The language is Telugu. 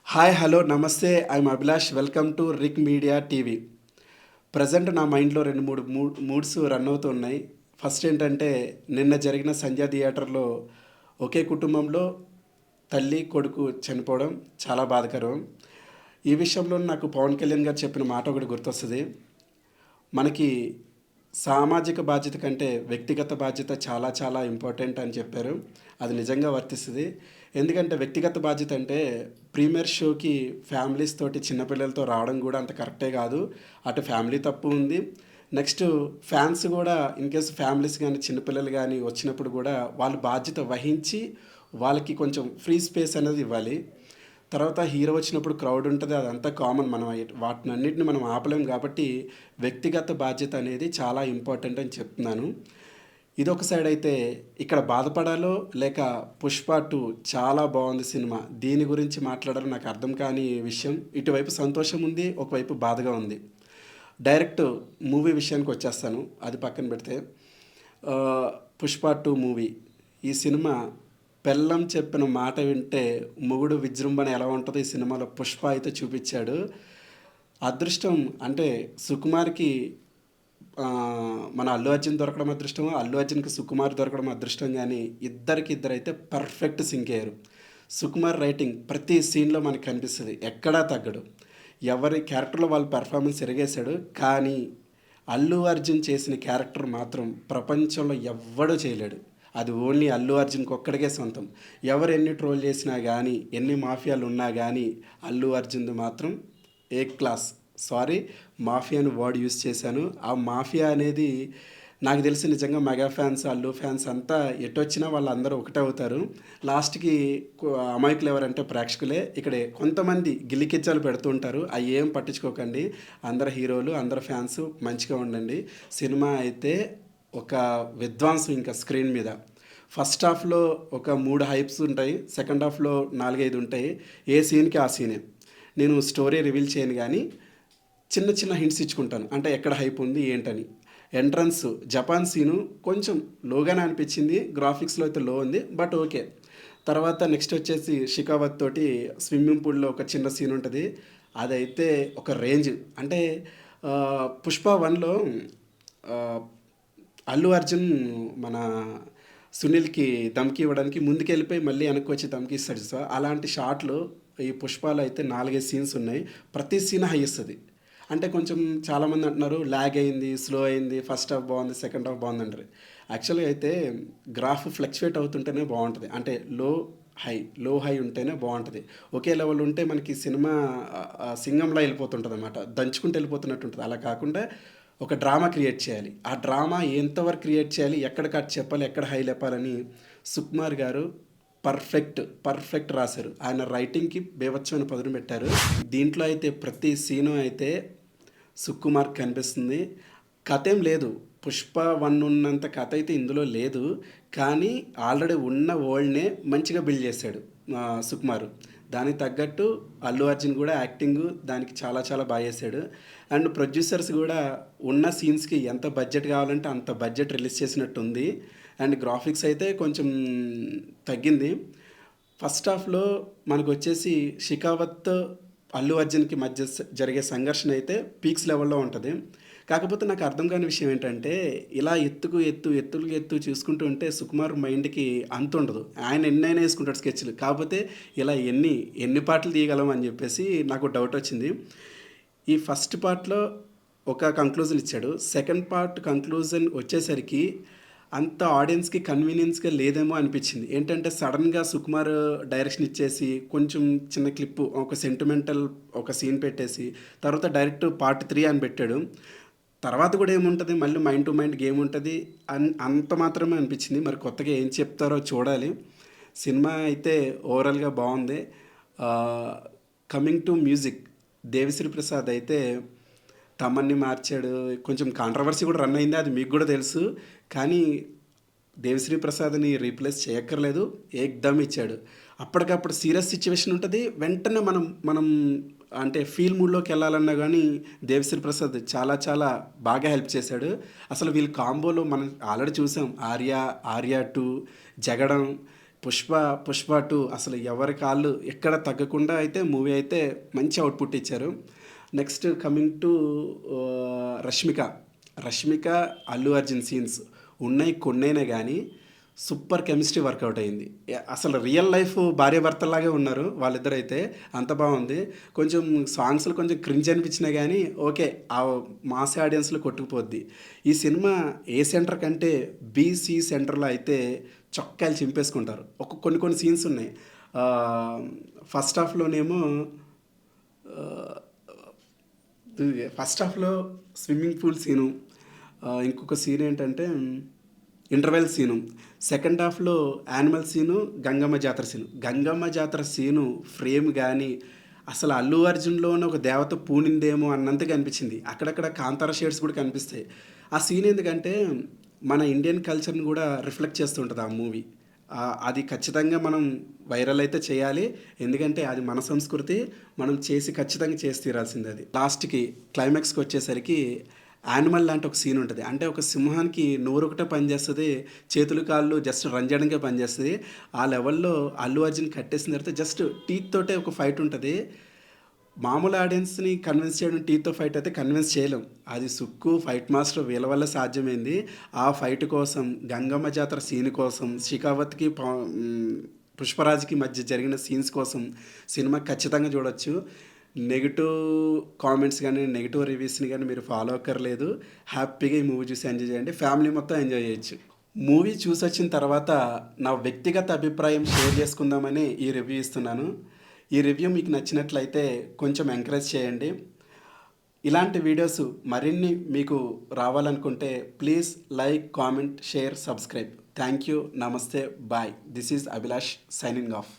Hi hello namaste I'm Abhilash welcome to Rick Media TV. Present నా మైండ్లో రెండు మూడు మూడ్స్ రన్ అవుతున్నాయి. ఫస్ట్ ఏంటంటే, నిన్న జరిగిన సంధ్యా థియేటర్లో ఒకే కుటుంబంలో తల్లి కొడుకు చనిపోవడం చాలా బాధాకరం. ఈ విషయంలో నాకు పవన్ కళ్యాణ్ గారు చెప్పిన మాట ఒకటి గుర్తొస్తుంది. మనకి సామాజిక బాధ్యత కంటే వ్యక్తిగత బాధ్యత చాలా చాలా ఇంపార్టెంట్ అని చెప్పారు. అది నిజంగా వర్తిస్తుంది. ఎందుకంటే వ్యక్తిగత బాధ్యత అంటే ప్రీమియర్ షోకి ఫ్యామిలీస్ తోటి చిన్నపిల్లలతో రావడం కూడా అంత కరెక్టే కాదు. అటు ఫ్యామిలీ తప్పు ఉంది. నెక్స్ట్ ఫ్యాన్స్ కూడా ఇన్ కేస్ ఫ్యామిలీస్ కానీ చిన్నపిల్లలు కానీ వచ్చినప్పుడు కూడా వాళ్ళు బాధ్యత వహించి వాళ్ళకి కొంచెం ఫ్రీ స్పేస్ అనేది ఇవ్వాలి. తర్వాత హీరో వచ్చినప్పుడు క్రౌడ్ ఉంటుంది, అదంతా కామన్. మనం వాటినన్నిటిని మనం ఆపలేం కాబట్టి వ్యక్తిగత బాధ్యత అనేది చాలా ఇంపార్టెంట్ అని చెప్తున్నాను. ఇదొక సైడ్ అయితే, ఇక్కడ బాధపడాలో లేక పుష్ప 2 చాలా బాగుంది సినిమా, దీని గురించి మాట్లాడాలో నాకు అర్థం కాని విషయం. ఇటువైపు సంతోషం ఉంది, ఒకవైపు బాధగా ఉంది. డైరెక్ట్ మూవీ విషయానికి వచ్చేస్తాను, అది పక్కన పెడితే. ఆ, పుష్ప 2 మూవీ, ఈ సినిమా పెళ్ళం చెప్పిన మాట వింటే మొగుడు విజృంభణ ఎలా ఉంటుందో ఈ సినిమాలో పుష్ప అయితే చూపించాడు. అదృష్టం అంటే సుకుమార్కి ఆ, మన అల్లు అర్జున్ దొరకడం అదృష్టం, అల్లు అర్జున్కి సుకుమార్ దొరకడం అదృష్టం. కానీ ఇద్దరికి ఇద్దరైతే పర్ఫెక్ట్ సింక్ అయ్యారు. సుకుమార్ రైటింగ్ ప్రతి సీన్లో మనకు కనిపిస్తుంది, ఎక్కడా తగ్గడు. ఎవరి క్యారెక్టర్లో వాళ్ళు పెర్ఫార్మెన్స్ ఎరిగేశాడు. కానీ అల్లు అర్జున్ చేసిన క్యారెక్టర్ మాత్రం ప్రపంచంలో ఎవ్వడూ చేయలేడు. అది ఓన్లీ అల్లు అర్జున్కి ఒక్కడికే సొంతం. ఎవరు ఎన్ని ట్రోల్ చేసినా కానీ, ఎన్ని మాఫియాలు ఉన్నా కానీ, అల్లు అర్జున్ది మాత్రం ఏ క్లాస్. సారీ, మాఫియా అని వర్డ్ యూస్ చేశాను. ఆ మాఫియా అనేది నాకు తెలిసి నిజంగా మెగా ఫ్యాన్స్, అల్లు ఫ్యాన్స్ అంతా ఎటొచ్చినా వాళ్ళందరూ ఒకటే అవుతారు. లాస్ట్కి అమాయకులు ఎవరంటే ప్రేక్షకులే. ఇక్కడ కొంతమంది గిలికిచ్చాలు పెడుతుంటారు, అవి ఏం పట్టించుకోకండి. అందరు హీరోలు, అందరు ఫ్యాన్స్ మంచిగా ఉండండి. సినిమా అయితే ఒక విద్వాంసం ఇంకా స్క్రీన్ మీద. ఫస్ట్ హాఫ్లో ఒక 3 హైప్స్ ఉంటాయి, సెకండ్ హాఫ్లో 4-5 ఉంటాయి. ఏ సీన్కి ఆ సీనే. నేను స్టోరీ రివీల్ చేయను కానీ చిన్న చిన్న హింట్స్ ఇచ్చుకుంటాను, అంటే ఎక్కడ హైప్ ఉంది ఏంటని. ఎంట్రన్స్ జపాన్ సీను కొంచెం లోగానే అనిపించింది, గ్రాఫిక్స్లో అయితే లో ఉంది, బట్ ఓకే. తర్వాత నెక్స్ట్ వచ్చేసి షికావత్ తోటి స్విమ్మింగ్ పూల్లో ఒక చిన్న సీన్ ఉంటుంది, అదైతే ఒక రేంజ్. అంటే పుష్ప 1లో అల్లు అర్జున్ మన సునీల్కి దమ్కి ఇవ్వడానికి ముందుకెళ్ళిపోయి మళ్ళీ వెనక్కి వచ్చి దమ్కి ఇస్తాడు. సో అలాంటి షాట్లు ఈ పుష్పాలు అయితే 4-5 సీన్స్ ఉన్నాయి. ప్రతి సీన్ హై ఇస్తుంది. అంటే కొంచెం చాలామంది అంటున్నారు ల్యాగ్ అయింది, స్లో అయింది, ఫస్ట్ హాఫ్ బాగుంది, సెకండ్ హాఫ్ బాగుంది అంటారు. యాక్చువల్గా అయితే గ్రాఫ్ ఫ్లక్చువేట్ అవుతుంటేనే బాగుంటుంది. అంటే లో హై ఉంటేనే బాగుంటుంది. ఒకే లెవెల్ ఉంటే మనకి సినిమా సింగంలా వెళ్ళిపోతుంటుంది అనమాట, దంచుకుంటూ వెళ్ళిపోతున్నట్టు ఉంటుంది. అలా కాకుండా ఒక డ్రామా క్రియేట్ చేయాలి. ఆ డ్రామా ఎంతవరకు క్రియేట్ చేయాలి, ఎక్కడ కట్ చెప్పాలి, ఎక్కడ హై లేపాలని సుకుమార్ గారు పర్ఫెక్ట్ రాశారు. ఆయన రైటింగ్కి బేవచ్చమైన పదును పెట్టారు. దీంట్లో అయితే ప్రతి సీను అయితే సుకుమార్ కనిపిస్తుంది. కథ ఏం లేదు, పుష్ప 1 ఉన్నంత కథ అయితే ఇందులో లేదు. కానీ ఆల్రెడీ ఉన్న వరల్డ్నే మంచిగా బిల్డ్ చేశాడు సుకుమార్. దానికి తగ్గట్టు అల్లు అర్జున్ కూడా యాక్టింగ్ దానికి చాలా చాలా బాగా చేశాడు. అండ్ ప్రొడ్యూసర్స్ కూడా ఉన్న సీన్స్కి ఎంత బడ్జెట్ కావాలంటే అంత బడ్జెట్ రిలీజ్ చేసినట్టు ఉంది. అండ్ గ్రాఫిక్స్ అయితే కొంచెం తగ్గింది. ఫస్ట్ హాఫ్లో మనకు వచ్చేసి షికావత్ అల్లు అర్జున్కి మధ్య జరిగే సంఘర్షణ అయితే పీక్స్ లెవెల్లో ఉంటుంది. కాకపోతే నాకు అర్థం కాని విషయం ఏంటంటే, ఇలా ఎత్తులు చూసుకుంటూ ఉంటే సుకుమార్ మైండ్కి అంత ఉండదు. ఆయన ఎన్నైనా వేసుకుంటాడు స్కెచ్లు. కాకపోతే ఇలా ఎన్ని పాటలు తీయగలం అని చెప్పేసి నాకు డౌట్ వచ్చింది. ఈ ఫస్ట్ పార్ట్లో ఒక కంక్లూజన్ ఇచ్చాడు, సెకండ్ పార్ట్ కంక్లూజన్ వచ్చేసరికి అంత ఆడియన్స్కి కన్వీనియన్స్గా లేదేమో అనిపించింది. ఏంటంటే సడన్గా సుకుమార్ డైరెక్షన్ ఇచ్చేసి కొంచెం చిన్న క్లిప్పు, ఒక సెంటిమెంటల్ ఒక సీన్ పెట్టేసి తర్వాత డైరెక్ట్ పార్ట్ 3 అని పెట్టాడు. తర్వాత కూడా ఏముంటుంది, మళ్ళీ మైండ్ టు మైండ్ గేమ్ ఉంటుంది అంత మాత్రమే అనిపించింది. మరి కొత్తగా ఏం చెప్తారో చూడాలి. సినిమా అయితే ఓవరాల్గా బాగుంది. Coming to music, Devi Sri Prasad అయితే తమన్ని మార్చాడు. కొంచెం కాంట్రవర్సీ కూడా రన్ అయింది, అది మీకు కూడా తెలుసు. కానీ దేవిశ్రీ ప్రసాద్ని రీప్లేస్ చేయక్కర్లేదు, ఏకదమ్ ఇచ్చాడు. అప్పటికప్పుడు సీరియస్ సిచ్యువేషన్ ఉంటుంది, వెంటనే మనం మనం అంటే ఫీల్ మూడ్లోకి వెళ్ళాలన్నా కానీ దేవిశ్రీ ప్రసాద్ చాలా చాలా బాగా హెల్ప్ చేశాడు. అసలు వీళ్ళ కాంబోలో మనం ఆల్రెడీ చూసాం, ఆర్య 2, జగడం, పుష్ప, 'పుష్ప 2' అసలు ఎవరి కాళ్ళు ఎక్కడ తగ్గకుండా అయితే మూవీ అయితే మంచి అవుట్‌పుట్ ఇచ్చారు. Next coming to 'Rashmika'. 'Rashmika', 'Allu Arjun' scenes ఉన్నాయి కొన్నైనా గానీ సూపర్ కెమిస్ట్రీ వర్కౌట్ అయింది. అసలు రియల్ లైఫ్ భార్యాభర్తల్లాగే ఉన్నారు వాళ్ళిద్దరైతే. అంత బావుంది. కొంచెం సాంగ్స్‌లో కొంచెం క్రింజ్ అనిపించినా గానీ ఓకే. ఆ మాస్ ఆడియన్స్‌లో కొట్టుకుపోద్ది. ఈ సినిమా ఏ సెంటర్ కంటే బీ, సి సెంటర్‌లో అయితే చొక్కాలు చింపేసుకుంటారు. కొన్ని కొన్ని సీన్స్ ఉన్నాయి. ఆహ్, ఫస్ట్ హాఫ్‌లోనేమో ఆహ్, ఫస్ట్ హాఫ్‌లో స్విమ్మింగ్ పూల్ సీను. ఇంకొక సీన్ ఏంటంటే ఇంటర్వెల్ సీను. సెకండ్ హాఫ్‌లో యానిమల్ సీను, గంగమ్మ జాతర సీను. గంగమ్మ జాతర సీను ఫ్రేమ్ గానీ, అసలు అల్లు అర్జున్‌లోనే ఒక దేవత పూనిందేమో అన్నంతగా అనిపించింది. అక్కడక్కడ కాంతార షేడ్స్ కూడా కనిపిస్తాయి. ఆ సీన్ ఎందుకంటే, మన ఇండియన్ కల్చర్‌ని కూడా రిఫ్లెక్ట్ చేస్తుంటది ఆ మూవీ. అది ఖచ్చితంగా మనం వైరల్ అయితే చేయాలి. ఎందుకంటే అది మన సంస్కృతి. మనం ఖచ్చితంగా చేసి తీరాల్సిందే అది. లాస్ట్‌కి క్లైమాక్స్‌కొచ్చేసరికి యానిమల్ లాంటి ఒక సీన్ ఉంటది. అంటే ఒక సింహానికి నోరొకటే పనిచేస్తది. చేతులు, కాళ్ళు జస్ట్ రన్ చేయడానికే పనిచేస్తది. ఆ లెవెల్‌లో అల్లు అర్జున్ కట్టేసిన తర్వాత జస్ట్ టీత్ తోటే ఒక ఫైట్ ఉంటది. మామూలు ఆడియన్స్‌ని కన్విన్స్ చేయడం టీత్‌తో ఫైట్ అయితే కన్విన్స్ చేయలేం. అది 'సుక్కు', ఫైట్ మాస్టర్ వీళ్ళ వల్ల సాధ్యమైంది. ఆ ఫైట్ కోసం, గంగమ్మ జాతర సీన్ కోసం, 'పుష్పరాజ్‌కి' మధ్య జరిగిన సీన్స్ కోసం సినిమా ఖచ్చితంగా చూడొచ్చు. నెగెటివ్ కామెంట్స్ గానీ, నెగెటివ్ రివ్యూస్‌ని గానీ మీరు ఫాలో అక్కర్లేదు. హ్యాపీగా ఈ మూవీ చూసి ఎంజాయ్ చేయండి. ఫ్యామిలీ మొత్తం ఎంజాయ్ చేయొచ్చు. మూవీ చూసొచ్చిన తర్వాత నా వ్యక్తిగత అభిప్రాయం షేర్ చేసుకుందామని ఈ రివ్యూ ఇస్తున్నాను. ఈ రివ్యూ మీకు నచ్చినట్లయితే కొంచెం ఎంకరేజ్ చేయండి. ఇలాంటి వీడియోస్ మరిన్ని మీకు రావాలనుకుంటే please like, comment, share, subscribe. Thank you. నమస్తే. Bye. This is Abhilash signing of.